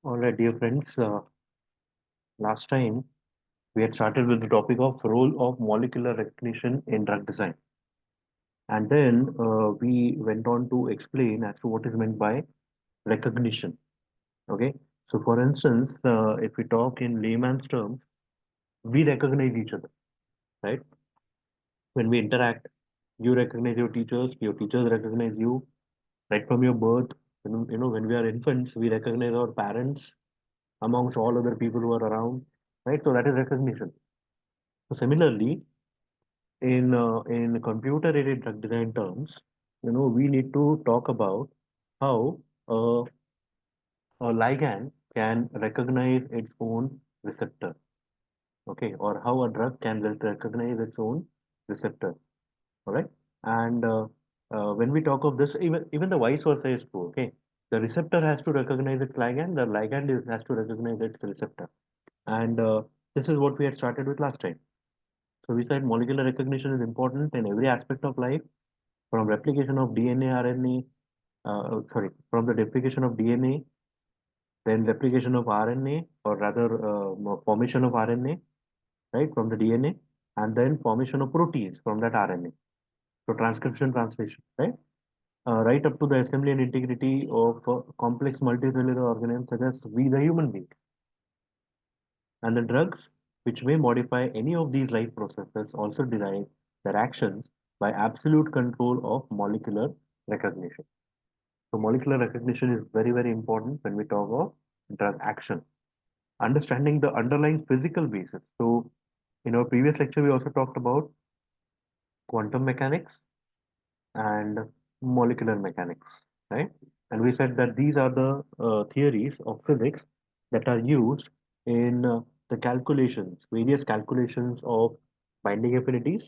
All right, dear friends. Last time we had started with the topic of role of molecular recognition in drug design, and then we went on to explain as to what is meant by recognition. Okay, so for instance, if we talk in layman's terms, we recognize each other, right? When we interact, you recognize your teachers recognize you, right from your birth. When we are infants, we recognize our parents amongst all other people who are around, right? So that is recognition. So similarly, in computer aided drug design terms, we need to talk about how a ligand can recognize its own receptor, okay, or how a drug can recognize its own receptor, all right? And when we talk of this, even the vice versa is true, okay? The receptor has to recognize its ligand, the ligand has to recognize its receptor, and this is what we had started with last time. So we said molecular recognition is important in every aspect of life, from replication of DNA, RNA, from the replication of DNA, then replication of RNA, or rather formation of RNA, right, from the DNA, and then formation of proteins from that RNA. So transcription, translation, right, right up to the assembly and integrity of complex multicellular organisms such as we, the human being, and the drugs which may modify any of these life processes also derive their actions by absolute control of molecular recognition. So molecular recognition is very, very important when we talk of drug action. Understanding the underlying physical basis. So in our previous lecture, we also talked about quantum mechanics and molecular mechanics, right? And we said that these are the theories of physics that are used in the calculations, various calculations of binding affinities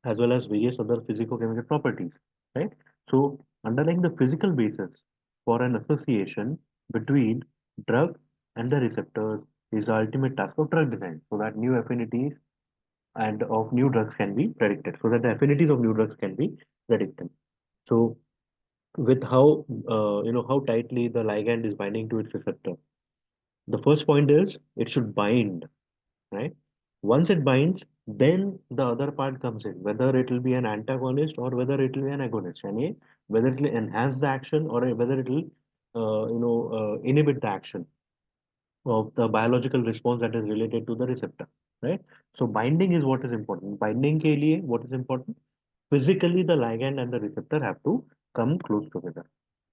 as well as various other physicochemical properties, right? So, underlying the physical basis for an association between drug and the receptors is the ultimate task of drug design, so that new affinities and of new drugs can be predicted, so that the affinities of new drugs can be predicted. So, with how tightly the ligand is binding to its receptor, the first point is it should bind, right? Once it binds, then the other part comes in, whether it will be an antagonist or whether it will be an agonist, and whether it will enhance the action or whether it will, inhibit the action of the biological response that is related to the receptor, right? So binding is what is important. Binding के लिए what is important? Physically, the ligand and the receptor have to come close together,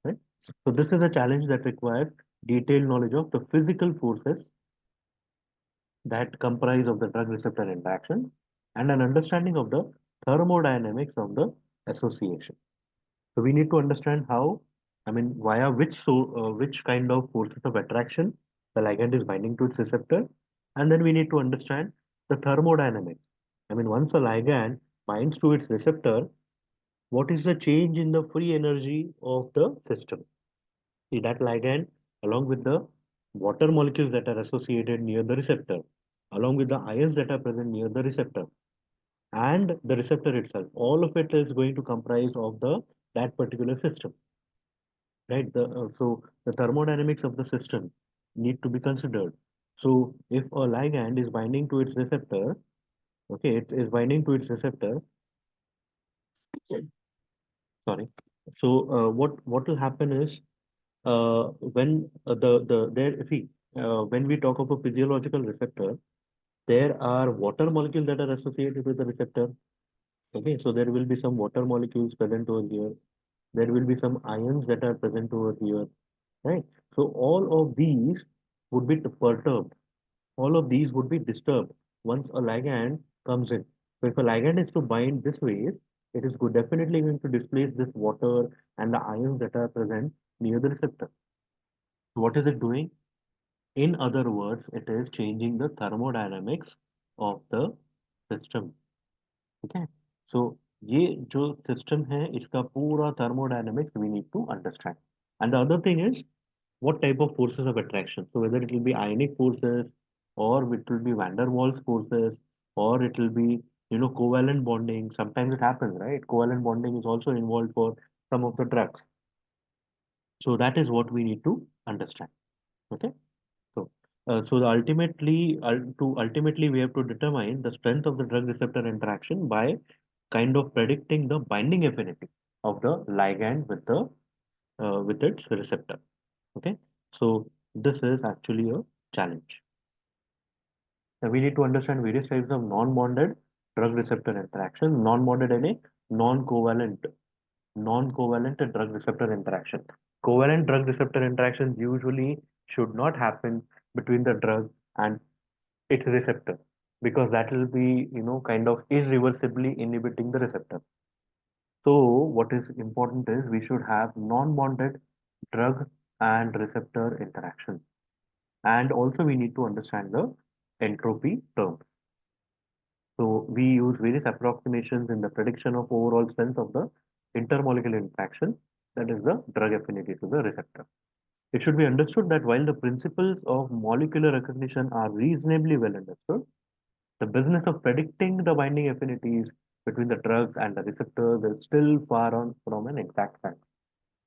right? So this is a challenge that requires detailed knowledge of the physical forces that comprise of the drug receptor interaction and an understanding of the thermodynamics of the association. So we need to understand how, via which kind of forces of attraction the ligand is binding to its receptor, and then we need to understand the thermodynamics. Once a ligand binds to its receptor, what is the change in the free energy of the system? See that ligand, along with the water molecules that are associated near the receptor, along with the ions that are present near the receptor, and the receptor itself, all of it is going to comprise of the that particular system, right? So the thermodynamics of the system need to be considered. So if a ligand is binding to its receptor, okay, it is binding to its receptor. Sorry. So what will happen is when the there see when we talk of a physiological receptor, there are water molecules that are associated with the receptor. Okay, so there will be some water molecules present over here. There will be some ions that are present over here, right? So all of these would be perturbed. All of these would be disturbed once a ligand comes in. So if a ligand is to bind this way, it is good, definitely going to displace this water and the ions that are present near the receptor. So what is it doing? In other words, it is changing the thermodynamics of the system. Okay. So ये जो system है इसका पूरा thermodynamics we need to understand. And the other thing is what type of forces of attraction. So whether it will be ionic forces or it will be van der Waals forces or it will be covalent bonding. Sometimes it happens, right? Covalent bonding is also involved for some of the drugs. So that is what we need to understand. Okay. So, ultimately we have to determine the strength of the drug receptor interaction by kind of predicting the binding affinity of the ligand with the with its receptor. Okay. So this is actually a challenge. Now we need to understand various types of non-bonded drug receptor interaction, non-bonded and a non-covalent non-covalent drug receptor interaction. Covalent drug receptor interactions usually should not happen between the drug and its receptor because that will be kind of irreversibly inhibiting the receptor. So what is important is we should have non-bonded drug and receptor interaction, and also we need to understand the entropy terms. So we use various approximations in the prediction of overall strength of the intermolecular interaction, that is the drug affinity to the receptor. It should be understood that while the principles of molecular recognition are reasonably well understood, the business of predicting the binding affinities between the drugs and the receptors is still far on from an exact science.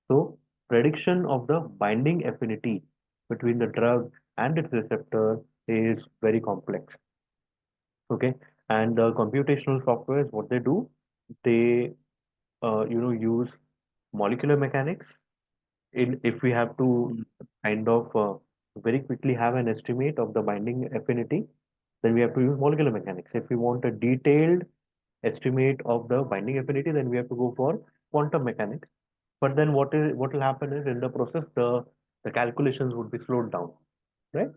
So, prediction of the binding affinity between the drug and its receptor is very complex. Okay, and the computational softwares, what they do, they use molecular mechanics. In if we have to kind of very quickly have an estimate of the binding affinity, then we have to use molecular mechanics. If we want a detailed estimate of the binding affinity, then we have to go for quantum mechanics. But then what will happen is in the process the calculations would be slowed down, right?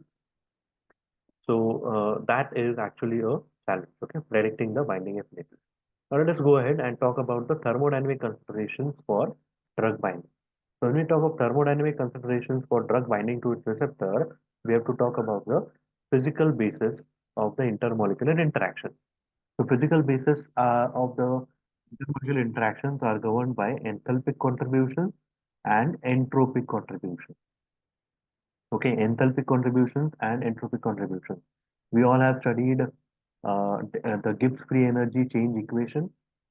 So that is actually a challenge, okay, predicting the binding affinity. Now let us go ahead and talk about the thermodynamic considerations for drug binding. So when we talk of thermodynamic considerations for drug binding to its receptor, we have to talk about the physical basis of the intermolecular interaction. The physical basis of the intermolecular interactions are governed by enthalpic contributions and entropic contributions. Okay, enthalpic contributions and entropic contributions. We all have studied the Gibbs free energy change equation,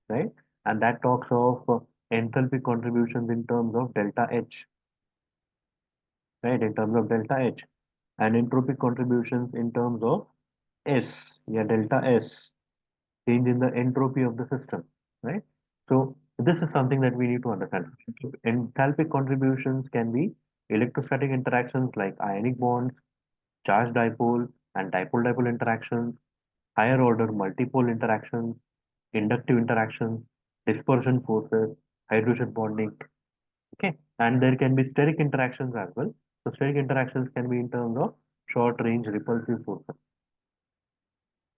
right? And that talks of enthalpy contributions in terms of delta H, right? In terms of delta H, and entropic contributions in terms of S, yeah, delta S, change in the entropy of the system, right? So this is something that we need to understand. Enthalpic contributions can be electrostatic interactions like ionic bonds, charge dipole, and dipole-dipole interactions, higher order multipole interactions, inductive interactions, dispersion forces, hydrogen bonding. Okay, and there can be steric interactions as well. So steric interactions can be in terms of short range repulsive forces,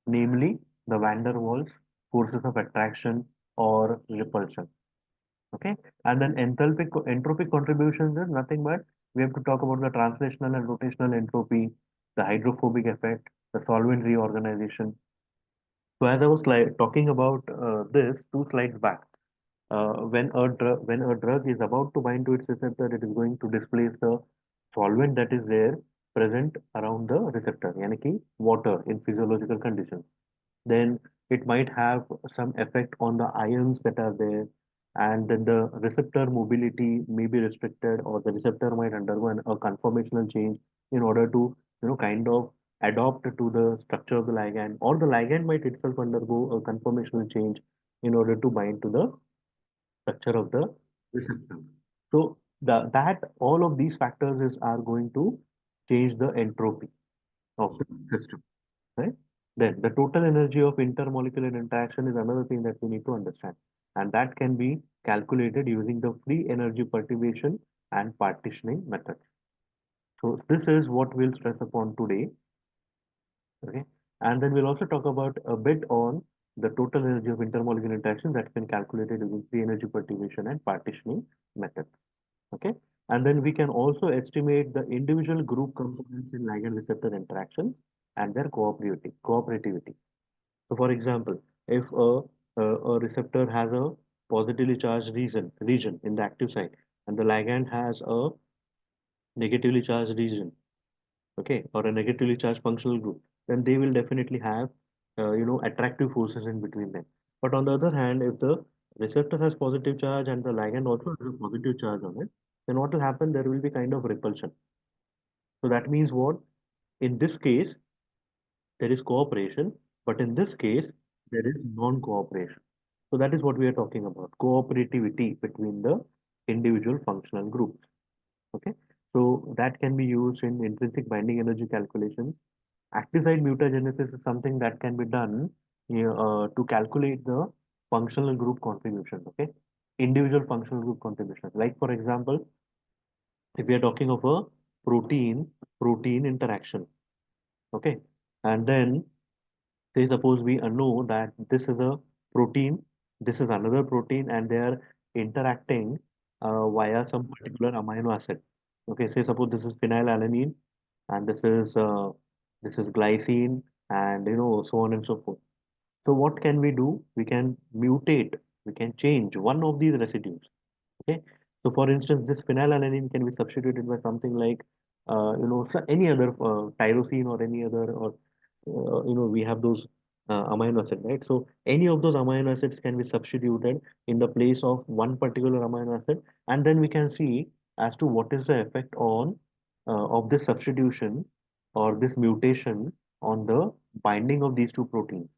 namely the van der Waals forces of attraction or repulsion. Okay, and then entropic contributions is nothing but we have to talk about the translational and rotational entropy, the hydrophobic effect, the solvent reorganization. So as I was talking about this 2 slides back, when a drug is about to bind to its receptor, it is going to displace the solvent that is there present around the receptor, yani ki water in physiological conditions. Then it might have some effect on the ions that are there, and then the receptor mobility may be restricted, or the receptor might undergo a conformational change in order to kind of adopt to the structure of the ligand, or the ligand might itself undergo a conformational change in order to bind to the structure of the receptor. So that all of these factors are going to change the entropy of the system, right? Then the total energy of intermolecular interaction is another thing that we need to understand, and that can be calculated using the free energy perturbation and partitioning methods. So this is what we'll stress upon today, okay? And then we'll also talk about a bit on the total energy of intermolecular interaction that can be calculated using free energy perturbation and partitioning methods. Okay, and then we can also estimate the individual group components in ligand receptor interaction and their cooperativity. So for example, if a receptor has a positively charged region in the active site, and the ligand has a negatively charged region, okay, or a negatively charged functional group, then they will definitely have attractive forces in between them. But on the other hand, if the receptor has positive charge and the ligand also has a positive charge on it, then what will happen? There will be kind of repulsion. So that means what? In this case, there is cooperation, but in this case, there is non-cooperation. So that is what we are talking about, cooperativity between the individual functional groups. Okay, so that can be used in intrinsic binding energy calculation. Active site mutagenesis is something that can be done to calculate the functional group contribution. Okay, individual functional group contribution. Like for example, if we are talking of a protein interaction. Okay, and then say suppose we know that this is a protein, this is another protein, and they are interacting via some particular amino acid. Okay, say suppose this is phenylalanine and this is glycine, and so on and so forth. So what can we do? We can mutate, we can change one of these residues. Okay, so for instance, this phenylalanine can be substituted by something like any other tyrosine or any other, or we have those amino acid, right? So any of those amino acids can be substituted in the place of one particular amino acid, and then we can see as to what is the effect on of this substitution or this mutation on the binding of these two proteins.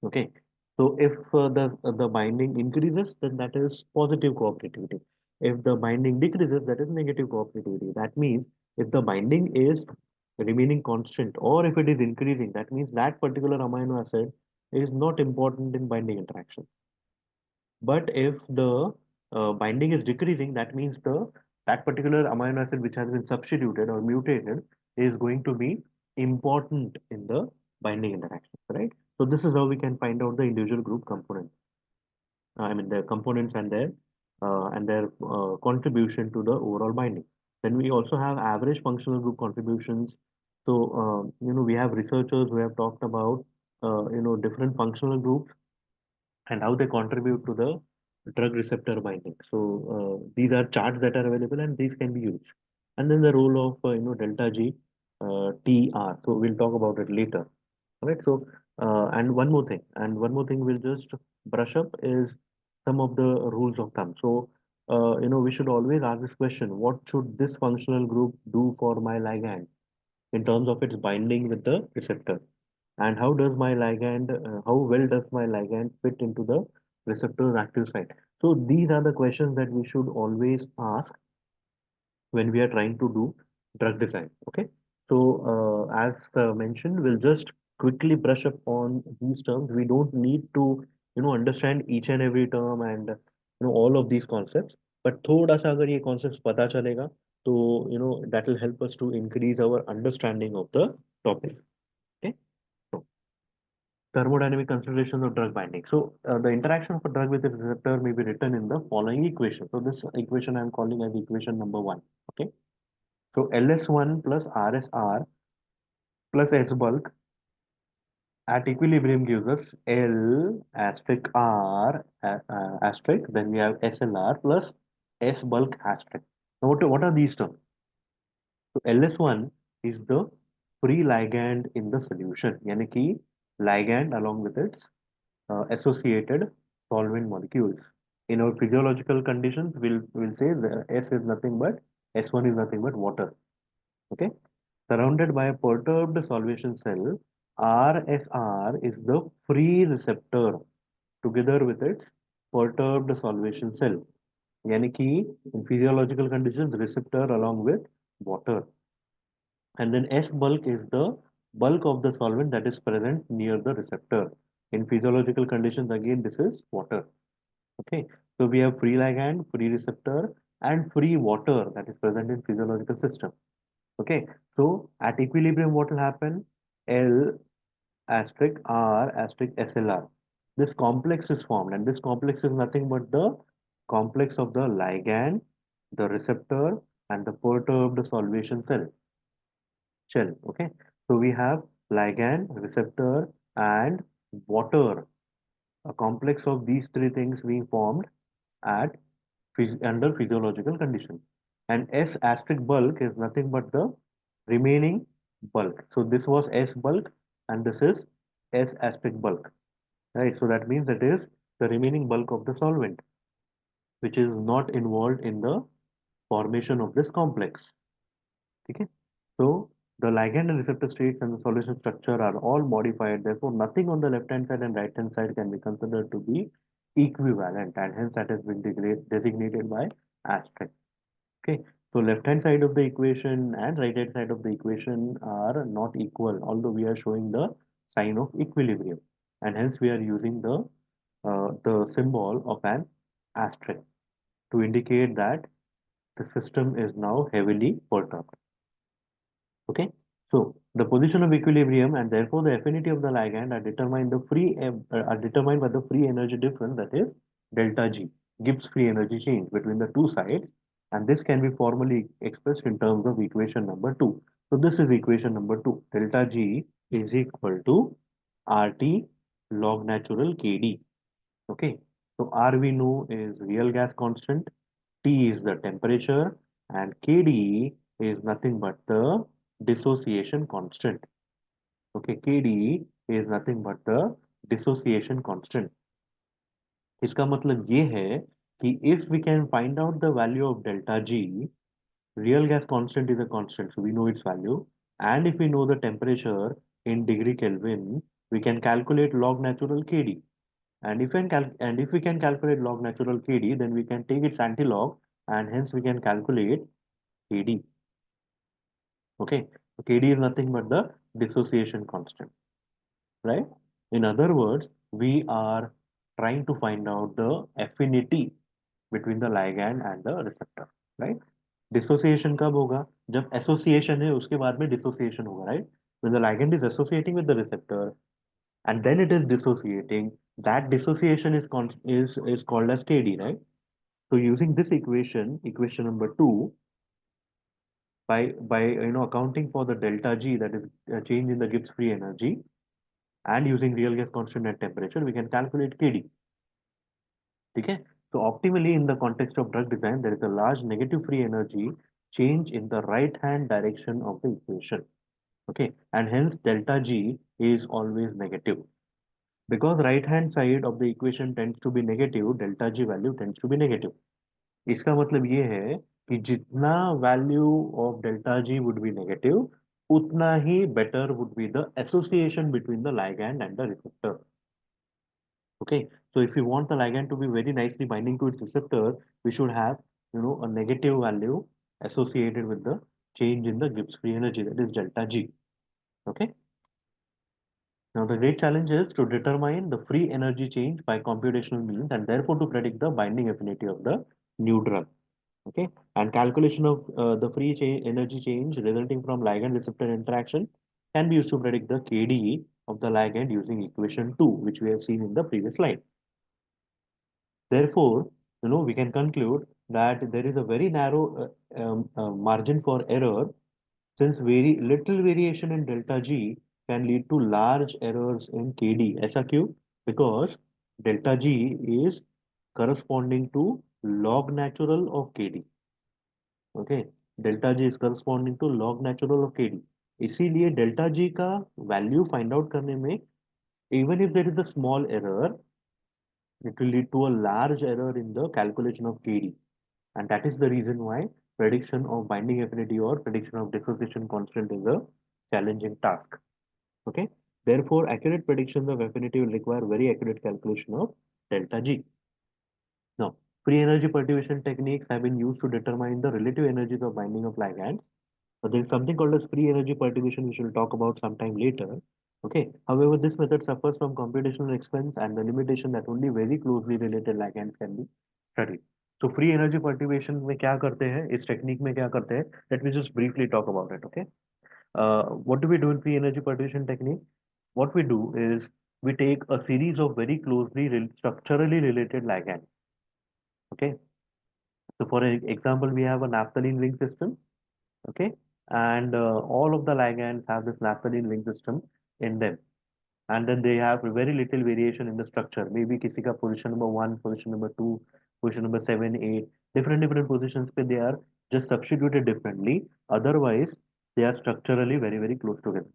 Okay. So if the binding increases, then that is positive cooperativity. If the binding decreases, that is negative cooperativity. That means if the binding is remaining constant or if it is increasing, that means that particular amino acid is not important in binding interaction. But if the binding is decreasing, that means the that particular amino acid which has been substituted or mutated is going to be important in the binding interaction, right? So this is how we can find out the individual group components. I mean the components and their contribution to the overall binding. Then we also have average functional group contributions. So we have researchers who have talked about different functional groups and how they contribute to the drug receptor binding. So these are charts that are available and these can be used. And then the role of delta G TR. So we'll talk about it later. All right. So and one more thing we'll just brush up is some of the rules of thumb. So we should always ask this question: what should this functional group do for my ligand in terms of its binding with the receptor? And how well does my ligand fit into the receptor's active site? So these are the questions that we should always ask when we are trying to do drug design. Okay. So as mentioned, we'll just quickly brush up on these terms. We don't need to understand each and every term and all of these concepts, but थोड़ा सा अगर ये concepts पता चलेगा तो that will help us to increase our understanding of the topic. Okay. So thermodynamic considerations of drug binding. So the interaction of a drug with its receptor may be written in the following equation. So this equation I'm calling as equation number one. Okay. So LS1 plus RSR plus H bulk at equilibrium gives us L asterisk R asterisk. Then we have SLR plus S bulk asterisk. Now what are these terms? So LS1 is the free ligand in the solution. यानी कि ligand along with its associated solvent molecules. In our physiological conditions, we'll say the S is nothing but S1 is nothing but water. Okay, surrounded by a perturbed solvation cell, RSR is the free receptor together with its perturbed solvation cell. यानी कि in physiological conditions, receptor along with water. And then S bulk is the bulk of the solvent that is present near the receptor. In physiological conditions, again, this is water. Okay, so we have free ligand, free receptor, and free water that is present in physiological system. Okay, so at equilibrium, what will happen? L asterisk R asterisk SLR. This complex is formed, and this complex is nothing but the complex of the ligand, the receptor, and the perturbed solvation shell. Okay, so we have ligand, receptor, and water, a complex of these three things being formed at under physiological conditions. And S asterisk bulk is nothing but the remaining bulk. So this was S bulk and this is S asterisk bulk, right? So that means that is the remaining bulk of the solvent, which is not involved in the formation of this complex. ठीक है. So the ligand and receptor states and the solution structure are all modified. Therefore, nothing on the left hand side and right hand side can be considered to be equivalent, and hence that has been designated by asterisk. Okay. So left hand side of the equation and right hand side of the equation are not equal, although we are showing the sign of equilibrium, and hence we are using the symbol of an asterisk to indicate that the system is now heavily perturbed. Okay, so the position of equilibrium and therefore the affinity of the ligand are determined by the free energy difference, that is delta G, Gibbs free energy change between the two sides, and this can be formally expressed in terms of equation number two. So this is equation number two. Delta G is equal to RT log natural KD. Okay, so R we know is real gas constant, T is the temperature, and KD is nothing but the dissociation constant. Okay, KD is nothing but the dissociation constant. इसका मतलब ये है कि if we can find out the value of delta G, real gas constant is a constant, so we know its value, and if we know the temperature in degree Kelvin, we can calculate log natural KD. And if we can calculate log natural KD, then we can take its antilog, and hence we can calculate KD. Okay, so KD is nothing but the dissociation constant, right? In other words, we are trying to find out the affinity between the ligand and the receptor, right? Dissociation कब होगा? जब association है उसके बाद में dissociation होगा, right? When the ligand is associating with the receptor and then it is dissociating, that dissociation is called as KD, right? So using this equation, equation number two, by accounting for the delta G, that is a change in the Gibbs free energy, and using real gas constant at temperature, we can calculate KD. Okay. So optimally, in the context of drug design, there is a large negative free energy change in the right hand direction of the equation. Okay, and hence delta G is always negative. Because right hand side of the equation tends to be negative, delta G value tends to be negative. इसका मतलब ये है कि जितना value of delta G would be negative, उतना ही better would be the association between the ligand and the receptor. Okay, so if we want the ligand to be very nicely binding to its receptor, we should have, a negative value associated with the change in the Gibbs free energy, that is delta G. Okay. Now the great challenge is to determine the free energy change by computational means and therefore to predict the binding affinity of the new drug. Okay, and calculation of the energy change resulting from ligand receptor interaction can be used to predict the KD of the ligand using equation 2, which we have seen in the previous slide. Therefore, we can conclude that there is a very narrow margin for error, since very little variation in delta G can lead to large errors in KD. ऐसा क्यों? Because delta G is corresponding to log natural of KD. Okay, delta G is corresponding to log natural of KD. इसीलिए delta G का value find out करने में, even if there is a small error, it will lead to a large error in the calculation of KD. And that is the reason why prediction of binding affinity or prediction of dissociation constant is a challenging task. Okay. Therefore, accurate predictions of affinity will require very accurate calculation of delta G. Now, free energy perturbation techniques have been used to determine the relative energies of binding of ligands. But there is something called as free energy perturbation, which we'll talk about sometime later. Okay. However, this method suffers from computational expense and the limitation that only very closely related ligands can be studied. So free energy perturbation में क्या करते हैं? इस technique में क्या करते हैं? Let me just briefly talk about it. Okay. What do we do in free energy perturbation technique? What we do is we take a series of very closely structurally related ligands. Okay. So for example, we have a naphthalene ring system. Okay, and all of the ligands have this naphthalene ring system in them, and then they have very little variation in the structure. Maybe किसी का position number 1, position number 2, position number 7, 8, different positions पे they are just substituted differently. Otherwise, they are structurally very close together,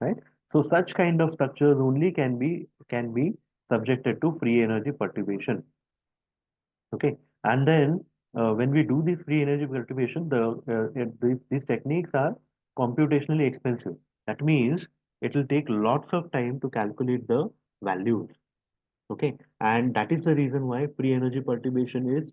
right? So such kind of structures only can be subjected to free energy perturbation. Okay, and then when we do this free energy cultivation, these techniques are computationally expensive. That means it will take lots of time to calculate the values. Okay, and that is the reason why free energy perturbation is,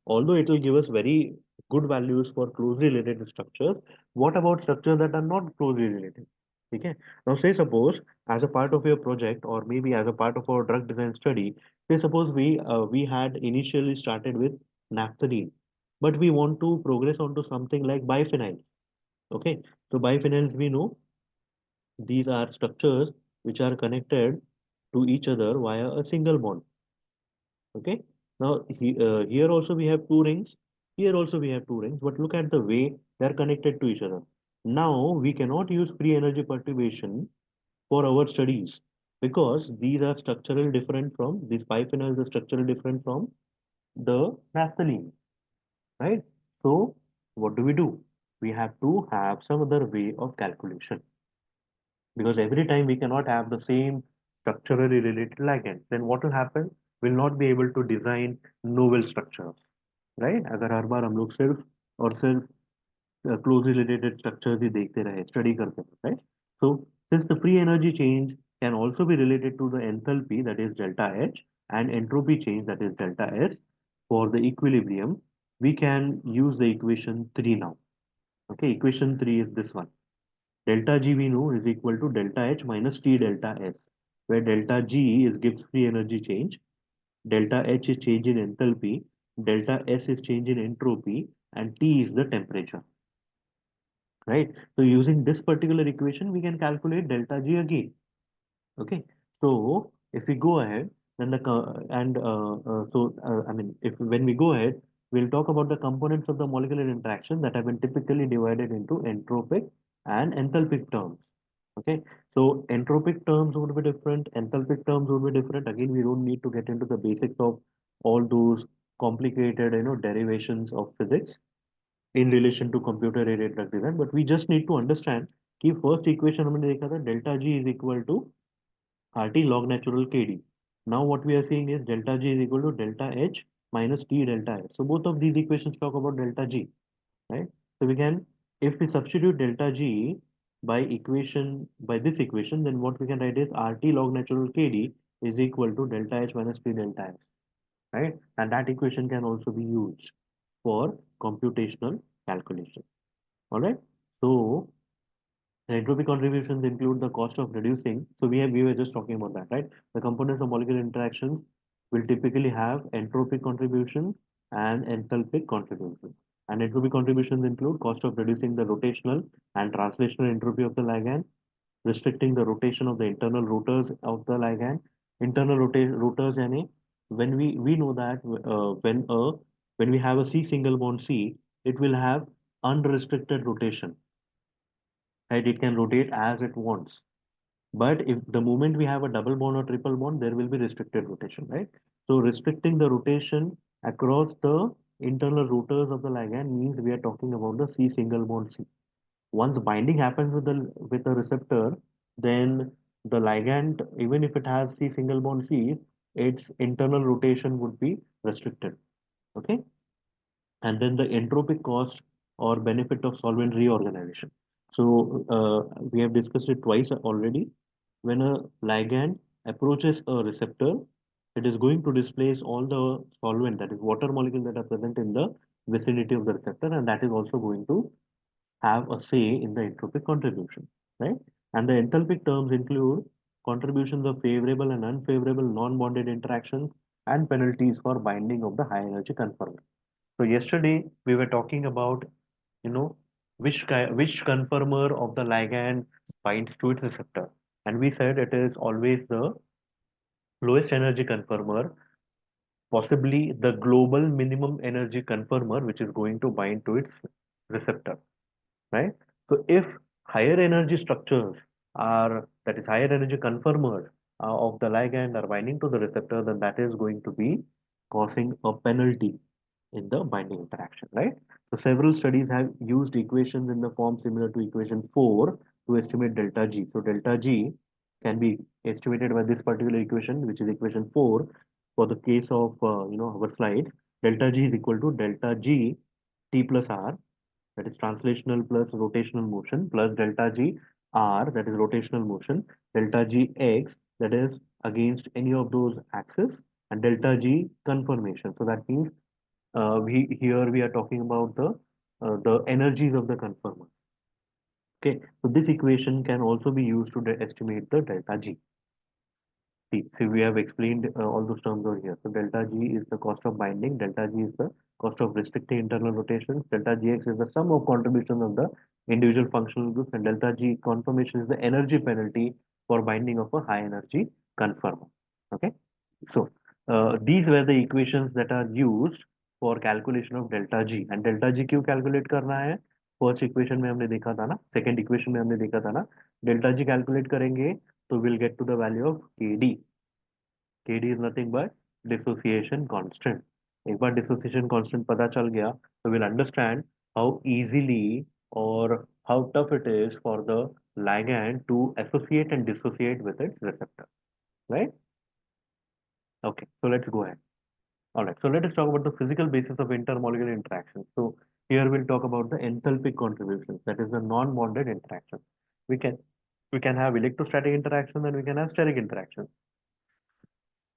although it will give us very good values for closely related structures, what about structures that are not closely related? Okay, now say suppose as a part of your project or maybe as a part of our drug design study, say suppose we had initially started with naphthalene, but we want to progress onto something like biphenyl. Okay, so biphenyls we know these are structures which are connected to each other via a single bond. Okay. Now here also we have two rings. Here also we have two rings. But look at the way they are connected to each other. Now we cannot use free energy perturbation for our studies because these are structural different from these biphenyls are structural different from the naphthalene, right? So what do? We have to have some other way of calculation because every time we cannot have the same structurally related ligand. Then what will happen? We'll not be able to design novel structures, right? अगर हर बार हम लोग सिर्फ closely related structures ही देखते रहे, study करते रहे, right? So since the free energy change can also be related to the enthalpy that is delta H and entropy change that is delta S for the equilibrium, we can use the equation 3 now. Okay, equation 3 is this one. Delta G we know is equal to delta H minus T delta S, where delta G is Gibbs free energy change, delta H is change in enthalpy, delta S is change in entropy, and T is the temperature, right? So using this particular equation, we can calculate delta G again. Okay, so if we go ahead, then I mean, if when we go ahead, we'll talk about the components of the molecular interaction that have been typically divided into entropic and enthalpic terms. Okay, so entropic terms would be different, enthalpic terms would be different. Again, we don't need to get into the basics of all those complicated, derivations of physics in relation to computer aided drug design, but we just need to understand कि first equation हमने देखा था delta G is equal to RT log natural KD. Now what we are seeing is delta G is equal to delta H minus T delta S. So both of these equations talk about delta G, right? So we can, if we substitute delta G by this equation, then what we can write is RT log natural KD is equal to delta H minus T delta S, right? And that equation can also be used for computational calculation. All right. So the entropy contributions include the cost of reducing. So we were just talking about that, right? The components of molecular interactions will typically have entropic contributions and enthalpic contributions. And entropy contributions include cost of reducing the rotational and translational entropy of the ligand, restricting the rotation of the internal rotors of the ligand. Internal rotors, yani when we know that when we have a C single bond C, it will have unrestricted rotation, right? It can rotate as it wants. But if the moment we have a double bond or triple bond, there will be restricted rotation, right? So restricting the rotation across the internal rotors of the ligand means we are talking about the C single bond C. Once binding happens with the receptor, then the ligand, even if it has C single bond C, its internal rotation would be restricted. Okay, and then the entropic cost or benefit of solvent reorganization. So we have discussed it twice already. When a ligand approaches a receptor, it is going to displace all the solvent, that is water molecules that are present in the vicinity of the receptor, and that is also going to have a say in the entropic contribution, right? And the enthalpic terms include contributions of favorable and unfavorable non-bonded interactions and penalties for binding of the high energy conformer. So yesterday we were talking about, you know, which conformer of the ligand binds to its receptor, and we said it is always the lowest energy conformer, possibly the global minimum energy conformer, which is going to bind to its receptor, right? So if higher energy structures that is higher energy conformers of the ligand are binding to the receptor, then that is going to be causing a penalty in the binding interaction, right? So several studies have used equations in the form similar to equation 4 to estimate delta G. So delta G can be estimated by this particular equation, which is equation 4 for the case of our slides. Delta G is equal to delta G T plus R, that is translational plus rotational motion, plus delta G R, that is rotational motion, delta G X, that is against any of those axes, and delta G conformation. So that means we here we are talking about the energies of the conformer. Okay, so this equation can also be used to estimate the delta G. See, we have explained all those terms over here. So delta G is the cost of binding, delta G is the cost of restricting internal rotations, delta Gx is the sum of contributions of the individual functional groups, and delta G conformation is the energy penalty for binding of a high energy conformer. Okay, so these were the equations that are used for calculation of delta G. And delta G क्यों calculate करना है? First equation में हमने देखा था ना, second equation में हमने देखा था ना, डेल्टा जी कैलकुलेट करेंगे तो will get to the value of K D. KD is nothing but dissociation constant. एक बार dissociation constant पता चल गया तो we'll understand how easily or how tough it is for the ligand to associate and dissociate with its receptor, right? Okay, so let's go ahead. All right, so let us talk about the physical basis of intermolecular interaction. So here we'll talk about the enthalpic contributions, that is the non-bonded interaction. We can we can have electrostatic interaction and we can have steric interaction.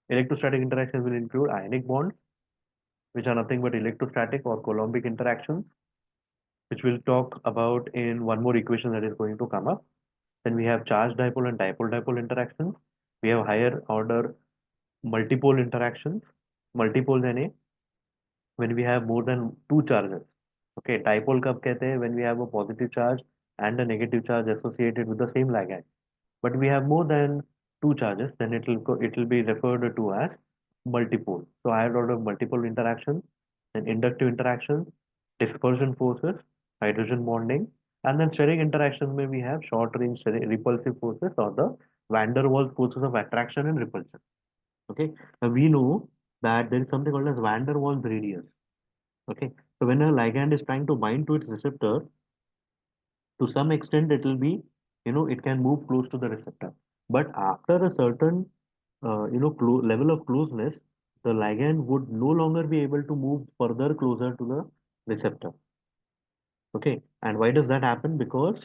Electrostatic interactions will include ionic bonds, which are nothing but electrostatic or Coulombic interactions, which we'll talk about in one more equation that is going to come up. Then we have charge dipole and dipole dipole interactions. We have higher order multipole interactions. Multipole यानी when we have more than two charges. Okay, dipole कब कहते हैं? When we have a positive charge and a negative charge associated with the same ligand. But we have more than two charges, then it will be referred to as multipole. So higher order multiple interactions, then inductive interactions, dispersion forces, hydrogen bonding, and then steric interactions may we have short range repulsive forces or the van der Waals forces of attraction and repulsion. Okay, now we know that there is something called as van der Waals radius. Okay, so when a ligand is trying to bind to its receptor, to some extent it will be, it can move close to the receptor, but after a certain level of closeness, the ligand would no longer be able to move further closer to the receptor. Okay, and why does that happen? Because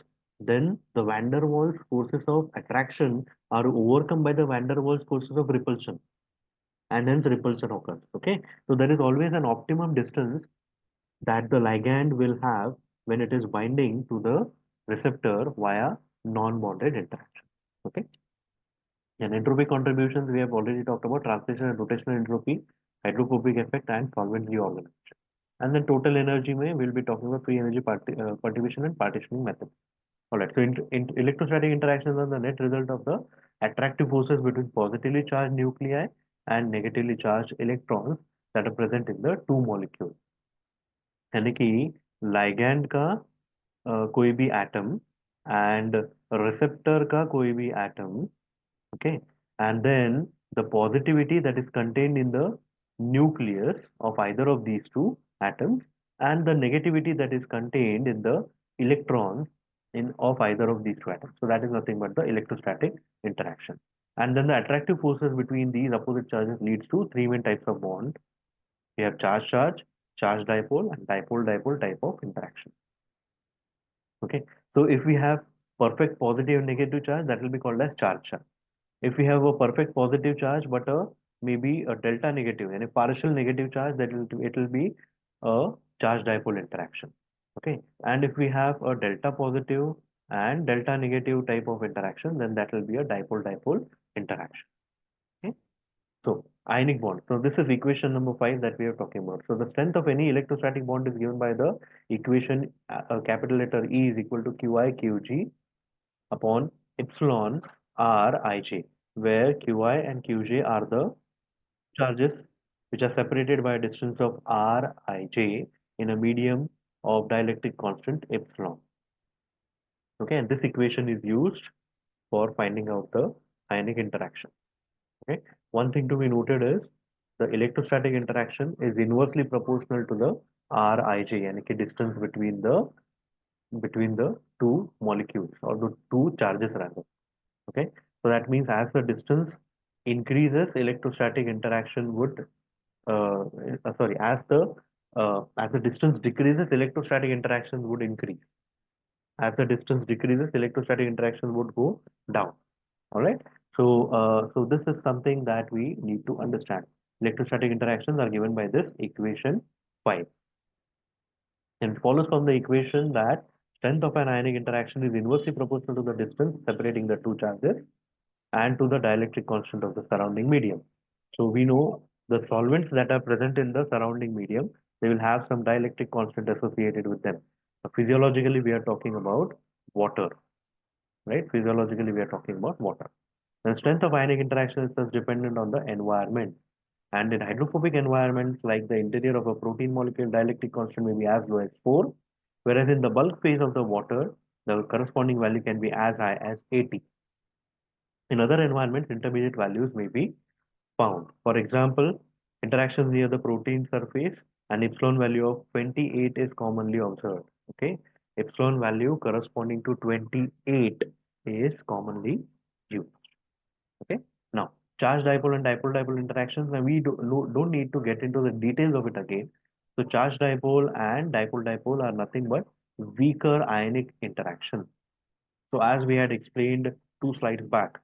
then the van der Waals forces of attraction are overcome by the van der Waals forces of repulsion, and hence repulsion occurs. Okay, so there is always an optimum distance that the ligand will have when it is binding to the receptor via non-bonded interaction. Okay. And entropy contributions, we have already talked about translation and rotational entropy, hydrophobic effect, and solvent reorganization. And then total energy may we'll be talking about free energy partition and partitioning method. All right. So electrostatic interactions are the net result of the attractive forces between positively charged nuclei and negatively charged electrons that are present in the two molecules. यानी कि ligand का कोई भी atom and receptor का कोई भी atom, okay, and then the positivity that is contained in the nucleus of either of these two atoms and the negativity that is contained in the electrons in of either of these two atoms. So that is nothing but the electrostatic interaction. And then the attractive forces between these opposite charges leads to three main types of bond. We have charge dipole, and dipole dipole type of interaction. Okay, so if we have perfect positive and negative charge, that will be called as charge. If we have a perfect positive charge but maybe a delta negative and a partial negative charge, that it will be a charge dipole interaction. Okay, and if we have a delta positive and delta negative type of interaction, then that will be a dipole dipole interaction. Okay. So ionic bond. So this is equation number 5 that we are talking about. So the strength of any electrostatic bond is given by the equation capital letter E is equal to Qi Qg upon epsilon Rij, where Qi and Qj are the charges which are separated by a distance of Rij in a medium of dielectric constant epsilon. Okay, and this equation is used for finding out the ionic interaction. Okay, one thing to be noted is the electrostatic interaction is inversely proportional to the Rij, यानी कि distance between the two molecules or the two charges rather. Okay, so that means as the distance increases, electrostatic interaction would as the distance decreases, electrostatic interactions would increase. As the distance decreases, electrostatic interactions would go down. All right. So this is something that we need to understand. Electrostatic interactions are given by this equation 5. And follows from the equation that strength of an ionic interaction is inversely proportional to the distance separating the two charges and to the dielectric constant of the surrounding medium. So we know the solvents that are present in the surrounding medium, they will have some dielectric constant associated with them. Physiologically, we are talking about water, right? Physiologically, we are talking about water. The strength of ionic interaction is thus dependent on the environment. And in hydrophobic environments, like the interior of a protein molecule, dielectric constant may be as low as 4, whereas in the bulk phase of the water, the corresponding value can be as high as 80. In other environments, intermediate values may be found. For example, interactions near the protein surface, an epsilon value of 28 is commonly observed. Okay, epsilon value corresponding to 28 is commonly used. Okay, now charge dipole and dipole-dipole interactions, and we don't need to get into the details of it again. So charge dipole and dipole-dipole are nothing but weaker ionic interactions. So as we had explained 2 slides back,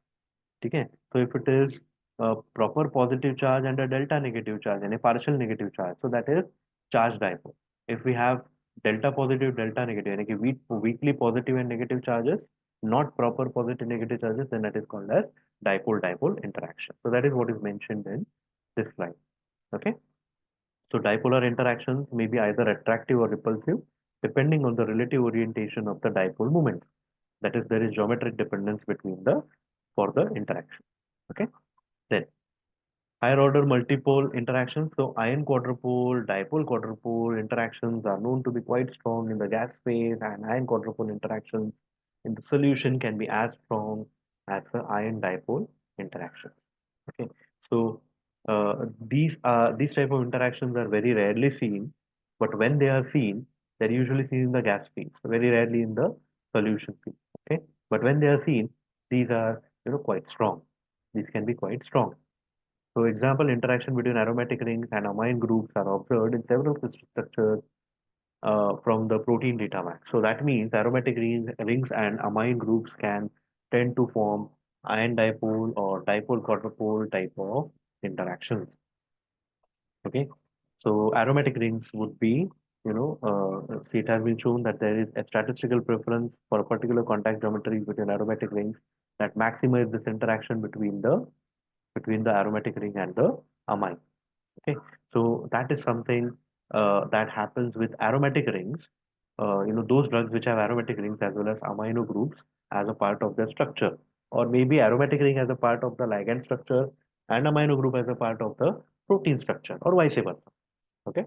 okay, so if it is a proper positive charge and a delta negative charge and a partial negative charge, so that is charge dipole. If we have delta positive, delta negative, and weakly positive and negative charges, not proper positive negative charges, then that is called as dipole dipole interaction. So that is what is mentioned in this slide. Okay, so dipolar interactions may be either attractive or repulsive depending on the relative orientation of the dipole moments. That is, there is geometric dependence between the for the interaction. Okay, then higher order multipole interactions. So ion quadrupole, dipole quadrupole interactions are known to be quite strong in the gas phase, and ion quadrupole interactions in the solution can be as strong as the ion dipole interaction. Okay, so these type of interactions are very rarely seen, but when they are seen, they're usually seen in the gas phase, very rarely in the solution phase. Okay, but when they are seen, these are quite strong. These can be quite strong. So example, interaction between aromatic rings and amine groups are observed in several crystal structures from the protein data bank. So that means aromatic rings and amine groups can tend to form ion dipole or dipole quadrupole type of interactions. Okay, so aromatic rings would be, see, it has been shown that there is a statistical preference for a particular contact geometry between aromatic rings that maximize this interaction between the aromatic ring and the amine. Okay, so that is something that happens with aromatic rings. Those drugs which have aromatic rings as well as amino groups as a part of their structure, or maybe aromatic ring as a part of the ligand structure and amino group as a part of the protein structure, or vice versa. Okay,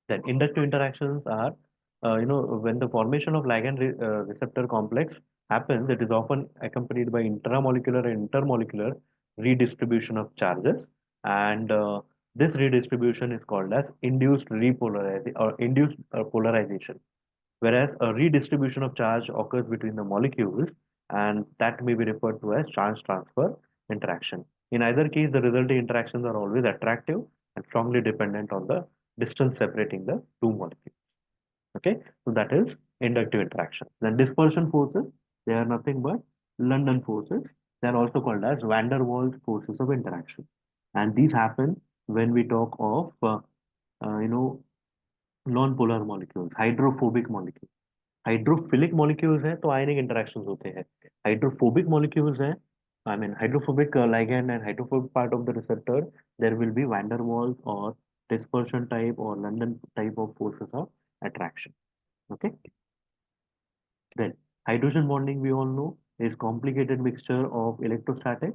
then inductive interactions are, when the formation of ligand receptor complex happens, it is often accompanied by intramolecular and intermolecular redistribution of charges, and this redistribution is called as induced repolarization or induced polarization, whereas a redistribution of charge occurs between the molecules, and that may be referred to as charge transfer interaction. In either case, the resulting interactions are always attractive and strongly dependent on the distance separating the two molecules. Okay, so that is inductive interaction. Then dispersion forces, they are nothing but London forces. They are also called as van der Waals forces of interaction, and these happen when we talk of uh, you know non-polar molecules, hydrophobic molecules. Hydrophilic molecules हैं तो आयनिक interactions होते हैं. Hydrophobic molecules हैं, I mean hydrophobic ligand and hydrophobic part of the receptor, there will be van der Waals or dispersion type or London type of forces of attraction. Okay, then hydrogen bonding, we all know, is complicated mixture of electrostatic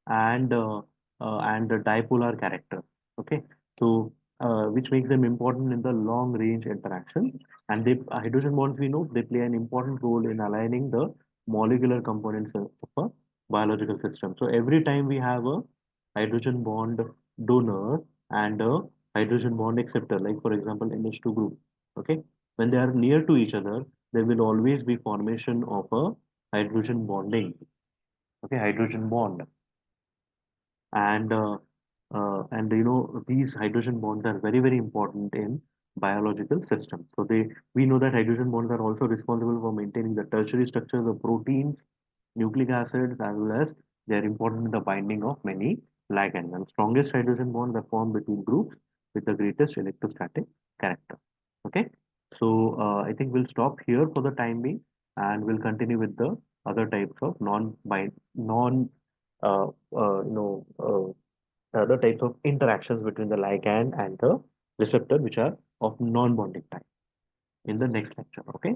and the dipolar character. Okay, so which makes them important in the long range interaction. And they hydrogen bonds, we know, they play an important role in aligning the molecular components of a biological system. So every time we have a hydrogen bond donor and a hydrogen bond acceptor, like for example NH2 group, okay, when they are near to each other, there will always be formation of a hydrogen bonding, okay, hydrogen bond. And And these hydrogen bonds are very, very important in biological systems. So we know that hydrogen bonds are also responsible for maintaining the tertiary structures of proteins, nucleic acids, as well as they are important in the binding of many ligands. And strongest hydrogen bonds are formed between groups with the greatest electrostatic character. Okay, so I think we'll stop here for the time being, and we'll continue with the other types of non uh, uh, you know other types of interactions between the ligand and the receptor, which are of non-bonding type in the next lecture. Okay.